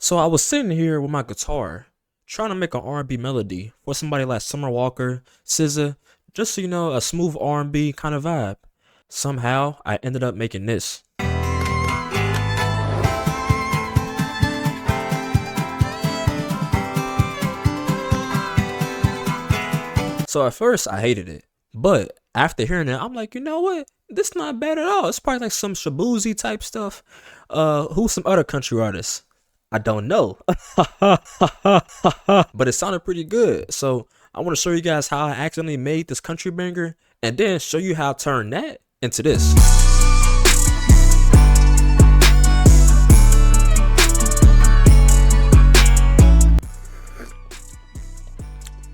So I was sitting here with my guitar, trying to make an R&B melody for somebody like Summer Walker, SZA, just so you know, a smooth R&B kind of vibe. Somehow, I ended up making this. So at first, I hated it, but after hearing it, I'm like, you know what? This not bad at all. It's probably like some Shabuzi type stuff. Who's some other country artists? I don't know. But it sounded pretty good. So I want to show you guys how I accidentally made this country banger and then show you how I turned that into this.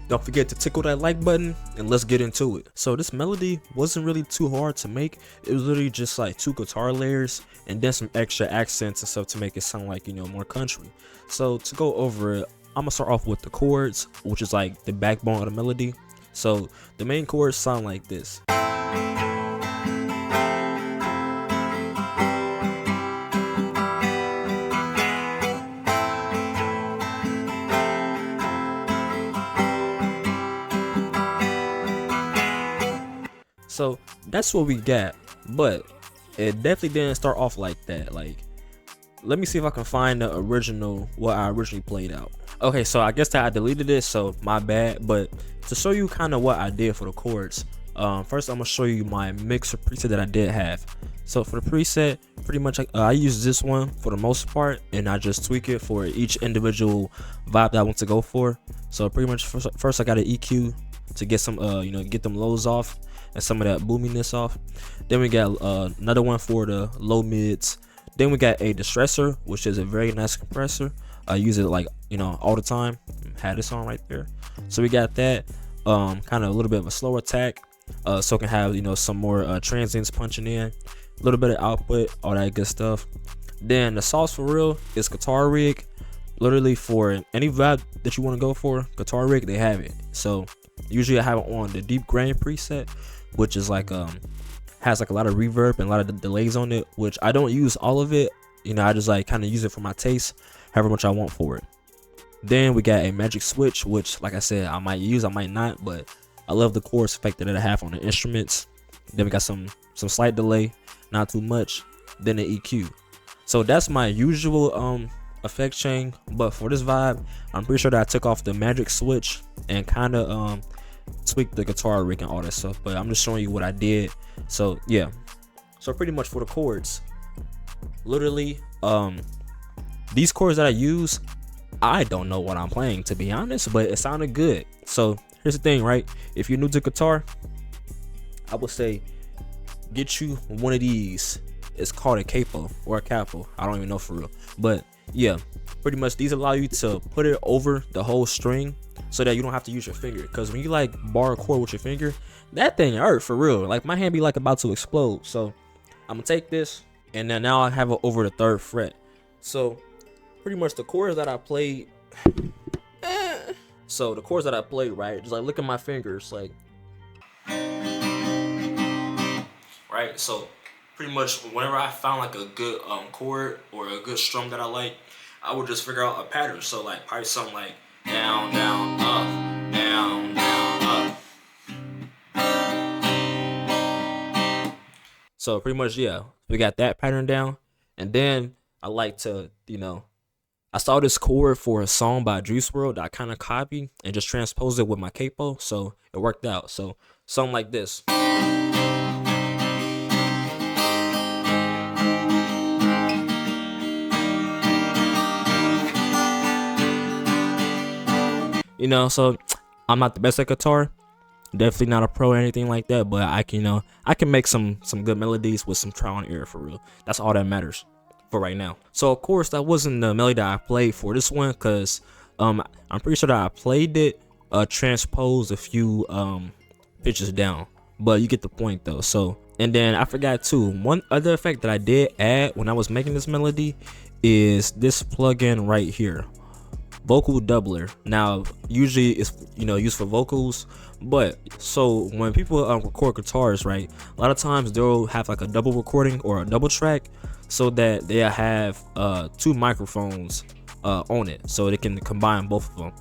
Don't forget to tickle that like button and let's get into it. So this melody wasn't really too hard to make. It was literally just like 2 guitar layers and then some extra accents and stuff to make it sound like, you know, more country. So to go over it, I'm gonna start off with the chords, which is like the backbone of the melody. So the main chords sound like this. So that's what we got, but it definitely didn't start off like that. Like, let me see if I can find the original, what I originally played out. Okay, so I guess that I deleted it, so my bad. But to show you kind of what I did for the chords, first I'm gonna show you my mixer preset that I did have. So for the preset, pretty much I use this one for the most part, and I just tweak it for each individual vibe that I want to go for. So pretty much first I got an EQ to get some you know, get them lows off and some of that boominess off. Then we got another one for the low mids. Then we got a distressor, which is a very nice compressor. I use it like, you know, all the time. Had this on right there. So we got that kind of a little bit of a slower attack, so it can have, you know, some more transients punching in, a little bit of output, all that good stuff. Then the sauce for real is guitar rig. Literally for any vibe that you want to go for, guitar rig, they have it. So usually I have it on the deep grain preset, which is like has like a lot of reverb and a lot of delays on it, which I don't use all of it. You know, I just like kind of use it for my taste, however much I want for it. Then we got a magic switch, which like I said, I might use, I might not, but I love the chorus effect that I have on the instruments. Then we got some slight delay, not too much. Then the EQ. So that's my usual effect chain, but for this vibe, I'm pretty sure that I took off the magic switch and kind of tweak the guitar rig and all that stuff, but I'm just showing you what I did. So yeah, so pretty much for the chords, literally these chords that I use, I don't know what I'm playing, to be honest, but it sounded good. So here's the thing, right? If you're new to guitar, I would say get you one of these. It's called a capo or a capo, I don't even know for real, but yeah, pretty much these allow you to put it over the whole string so that you don't have to use your finger. Because when you like bar a chord with your finger, that thing hurt for real. Like my hand be like about to explode. So I'm gonna take this and then now I have it over the 3rd fret. So pretty much the chords that I played, so the chords that I played, right, just like look at my fingers, like, right. So pretty much whenever I found like a good chord or a good strum that I like, I would just figure out a pattern. So like probably something like down, down, up, down, down, up. So pretty much, yeah, we got that pattern down. And then I like to, you know, I saw this chord for a song by Juice WRLD that I kind of copied and just transposed it with my capo, so it worked out. So something like this. You know, so I'm not the best at guitar, definitely not a pro or anything like that, but I can, you know, I can make some good melodies with some trial and error for real. That's all that matters for right now. So of course that wasn't the melody that I played for this one, because I'm pretty sure that I played it transposed a few pitches down, but you get the point though. So, and then I forgot too, one other effect that I did add when I was making this melody is this plugin right here, vocal doubler. Now usually it's, you know, used for vocals, but so when people record guitars, right, a lot of times they'll have like a double recording or a double track so that they have 2 microphones on it, so it can combine both of them.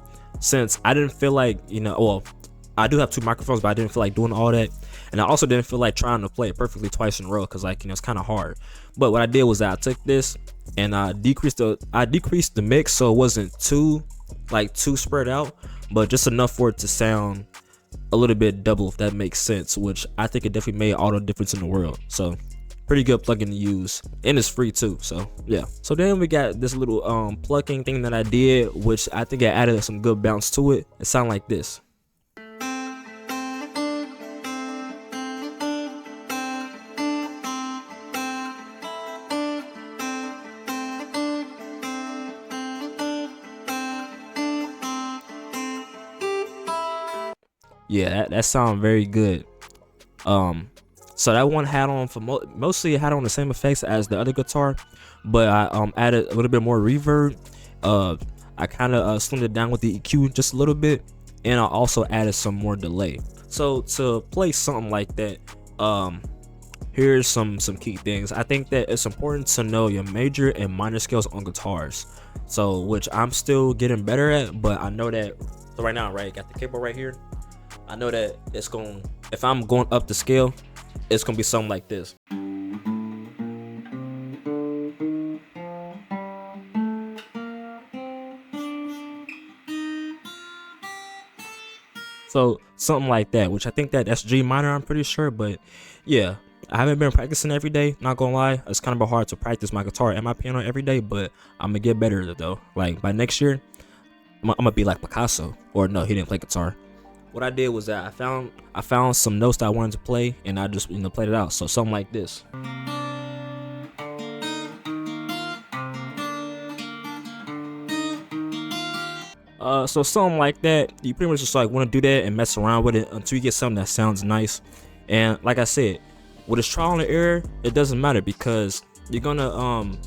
Since I didn't feel like, well, I do have two microphones, but I didn't feel like doing all that, and I also didn't feel like trying to play it perfectly twice in a row, because like, it's kind of hard. But what I did was that I took this and I decreased the mix, so it wasn't too spread out, but just enough for it to sound a little bit double, if that makes sense, which I think it definitely made all the difference in the world. So pretty good plugin to use, and it's free too, so yeah. So then we got this little plucking thing that I did, which I think I added some good bounce to it. It sounded like this. Yeah, that sounds very good. So that one had on for mostly it had on the same effects as the other guitar, but I added a little bit more reverb. I kind of slimmed it down with the EQ just a little bit, and I also added some more delay. So to play something like that, here's some key things. I think that it's important to know your major and minor scales on guitars, so which I'm still getting better at, but I know that. So right now, right, got the cable right here. I know that it's going, if I'm going up the scale, it's gonna be something like this. So something like that, which I think that's G minor, I'm pretty sure, but yeah, I haven't been practicing every day, not gonna lie. It's kind of hard to practice my guitar and my piano every day, but I'm gonna get better at it though. Like by next year, I'm gonna be like Picasso, or no, he didn't play guitar. What I did was that I found some notes that I wanted to play, and I just played it out. So something like this. So something like that. You pretty much just like want to do that and mess around with it until you get something that sounds nice. And like I said, with this trial and error, it doesn't matter, because you're gonna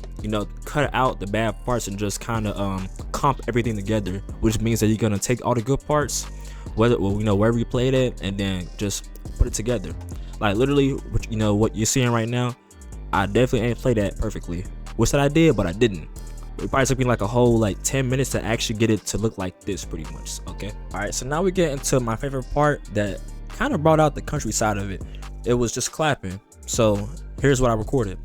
cut out the bad parts and just kind of comp everything together, which means that you're gonna take all the good parts, wherever you played it, and then just put it together. Like literally, what you're seeing right now, I definitely ain't played that perfectly. Wish that I did, but I didn't. It probably took me like a whole 10 minutes to actually get it to look like this, pretty much. Okay, all right, so now we get into my favorite part that kind of brought out the country side of it. It was just clapping. So here's what I recorded.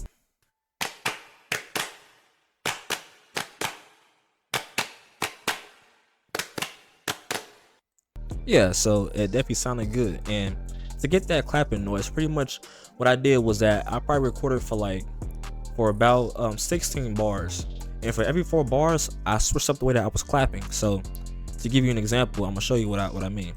Yeah, so it definitely sounded good. And to get that clapping noise, pretty much what I did was that I probably recorded for about 16 bars, and for every 4 bars I switched up the way that I was clapping. So to give you an example, I'm gonna show you what I mean.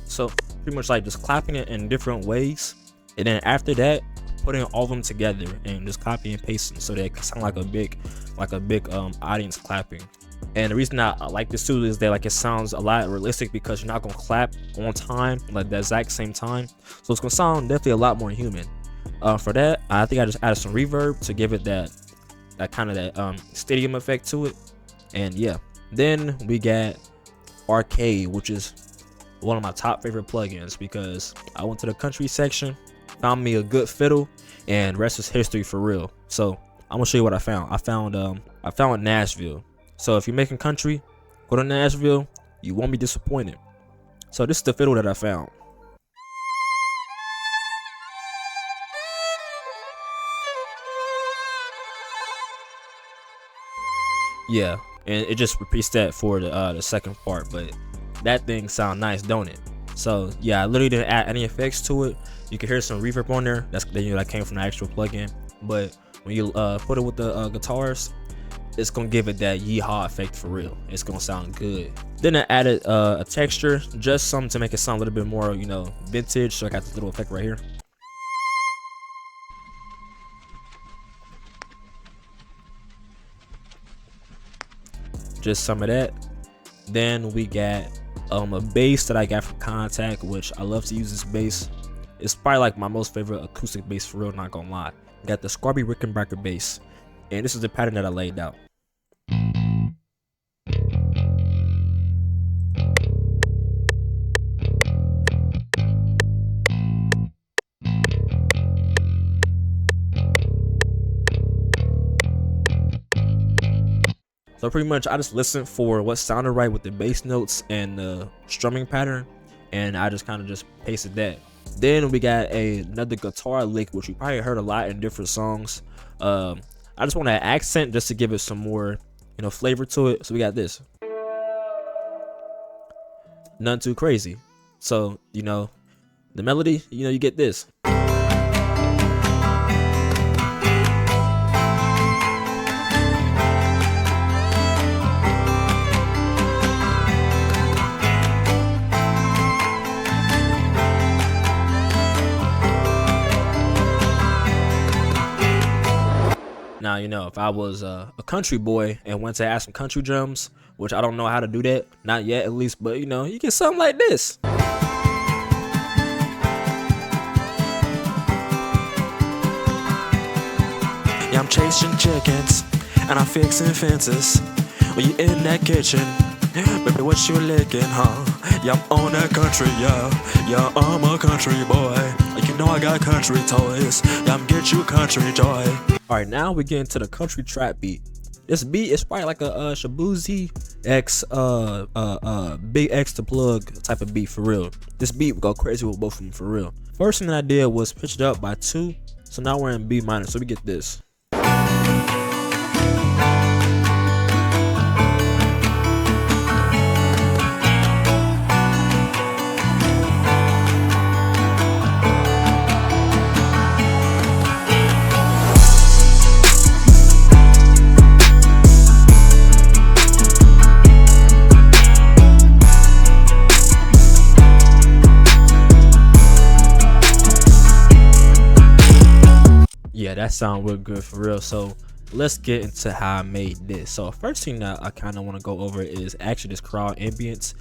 So pretty much like just clapping it in different ways, and then after that putting all of them together and just copy and pasting, so that it can sound like a big audience clapping. And the reason I like this too is that it sounds a lot realistic, because you're not gonna clap on time, like the exact same time, so it's gonna sound definitely a lot more human. For that, I think I just added some reverb to give it that kind of that stadium effect to it. And yeah, then we got Arcade, which is one of my top favorite plugins, because I went to the country section, found me a good fiddle, and rest is history for real. So I'm gonna show you what I found. I found Nashville. So if you're making country, go to Nashville, you won't be disappointed. So this is the fiddle that I found. Yeah, and it just repeats that for the second part, but that thing sound nice, don't it? So yeah, I literally didn't add any effects to it. You can hear some reverb on there. That came from the actual plugin. But when you put it with the guitars, it's gonna give it that yeehaw effect for real. It's gonna sound good. Then I added a texture, just something to make it sound a little bit more, vintage. So I got this little effect right here. Just some of that. Then we got a bass that I got from Contact, which I love to use this bass. It's probably like my most favorite acoustic bass for real, not gonna lie. Got the Scorby Rickenbacker bass, and this is the pattern that I laid out. So pretty much I just listened for what sounded right with the bass notes and the strumming pattern, and I just kind of just pasted that. Then we got another guitar lick, which you probably heard a lot in different songs. I just want an accent just to give it some more, you know, flavor to it. So we got this. Nothing too crazy. So, you know, the melody, you know, you get this. Now, you know, if I was a country boy and went to add some country drums, which I don't know how to do that, not yet at least, but you know, you get something like this. Yeah, I'm chasing chickens and I'm fixing fences. When you in that kitchen, baby, what you licking, huh? Yeah, I'm on that country, yeah. Yeah, I'm a country boy. You know I got country toys. Yeah, I'm get you country joy. All right, now we get into the country trap beat. This beat is probably like a Shabuzi X Big X to plug type of beat for real. This beat would go crazy with both of them for real. First thing that I did was pitch it up by 2, so now we're in B minor, so we get this. Yeah, that sound real good for real. So let's get into how I made this. So first thing that I kind of want to go over is actually this crowd ambience.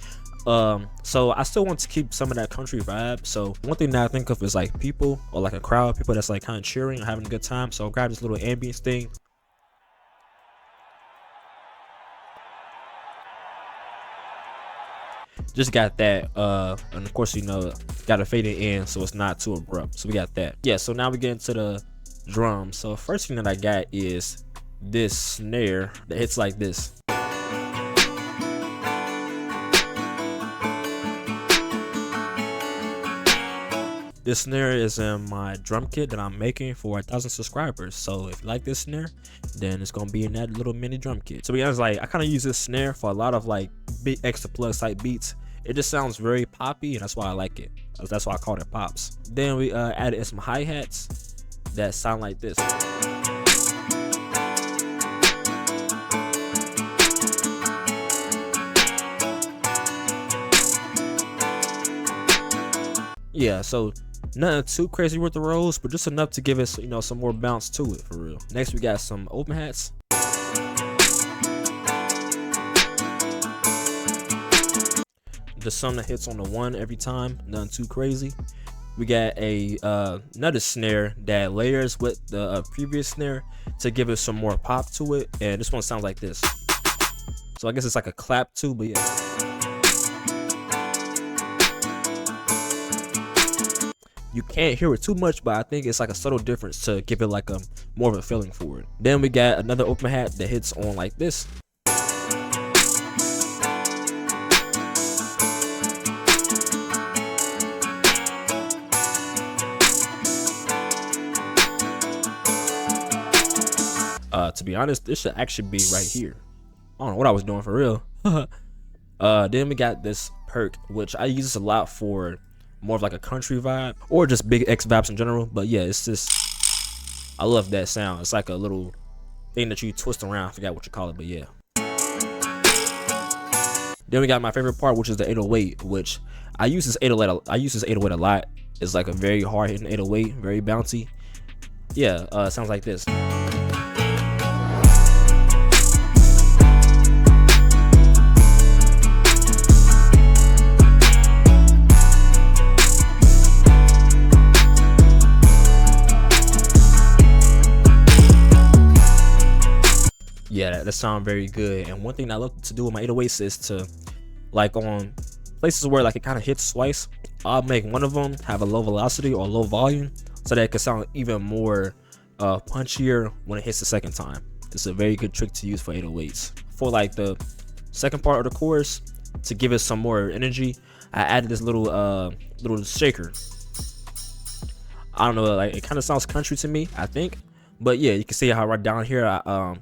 So I still want to keep some of that country vibe. So one thing that I think of is like people, or like a crowd, people that's like kind of cheering or having a good time. So I'll grab this little ambience thing. Just got that, and of course, you know, got to fade it in so it's not too abrupt. So we got that. Yeah, so now we get into the drums. So first thing that I got is this snare that hits like this. This snare is in my drum kit that I'm making for 1,000 subscribers. So if you like this snare, then it's gonna be in that little mini drum kit. To be honest, like I kind of use this snare for a lot of like big extra plug type beats. It just sounds very poppy, and that's why I like it. That's why I call it pops. Then we added some hi-hats that sound like this. Yeah, so nothing too crazy with the rolls, but just enough to give us, you know, some more bounce to it for real. Next we got some open hats. Just some that hits on the 1 every time, nothing too crazy. We got a another snare that layers with the previous snare to give it some more pop to it, and this one sounds like this. So I guess it's like a clap too, but yeah. You can't hear it too much, but I think it's like a subtle difference to give it like a more of a feeling for it. Then we got another open hat that hits on like this. To be honest, this should actually be right here. I don't know what I was doing for real. Then we got this perk, which I use this a lot for more of like a country vibe or just big X vibes in general. But yeah, it's just, I love that sound. It's like a little thing that you twist around. I forgot what you call it, but yeah. Then we got my favorite part, which is the 808, which I use this 808 a lot. It's like a very hard hitting 808, very bouncy. Yeah, it sounds like this. Yeah, that sounds very good. And one thing I love to do with my 808s is to, like on places where like it kind of hits twice, I'll make one of them have a low velocity or low volume so that it can sound even more punchier when it hits the second time. It's a very good trick to use for 808s. for like the second part of the chorus, to give it some more energy, I added this little shaker. I don't know, like it kind of sounds country to me, I think. But yeah, you can see how right down here I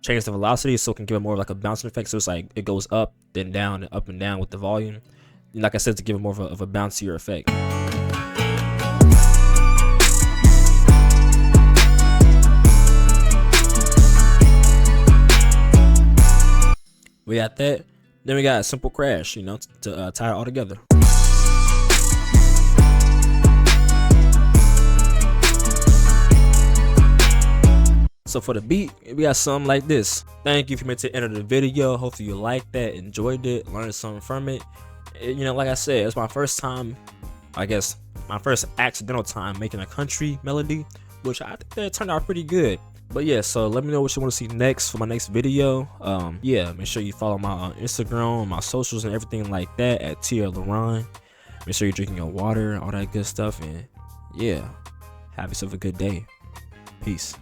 changed the velocity so it can give it more of like a bouncing effect. So it's like it goes up, then down, and up and down with the volume. And like I said, to give it more of a bouncier effect. We got that. Then we got a simple crash, you know, to tie it all together. So for the beat, we got something like this. Thank you for me to enter the video. Hopefully you liked that, enjoyed it, learned something from it. You know, like I said, it's my first time, I guess, my first accidental time making a country melody, which I think that turned out pretty good. But yeah, so let me know what you want to see next for my next video. Yeah, make sure you follow my Instagram, my socials, and everything like that at TLaron. Make sure you're drinking your water, all that good stuff, and yeah, have yourself a good day. Peace.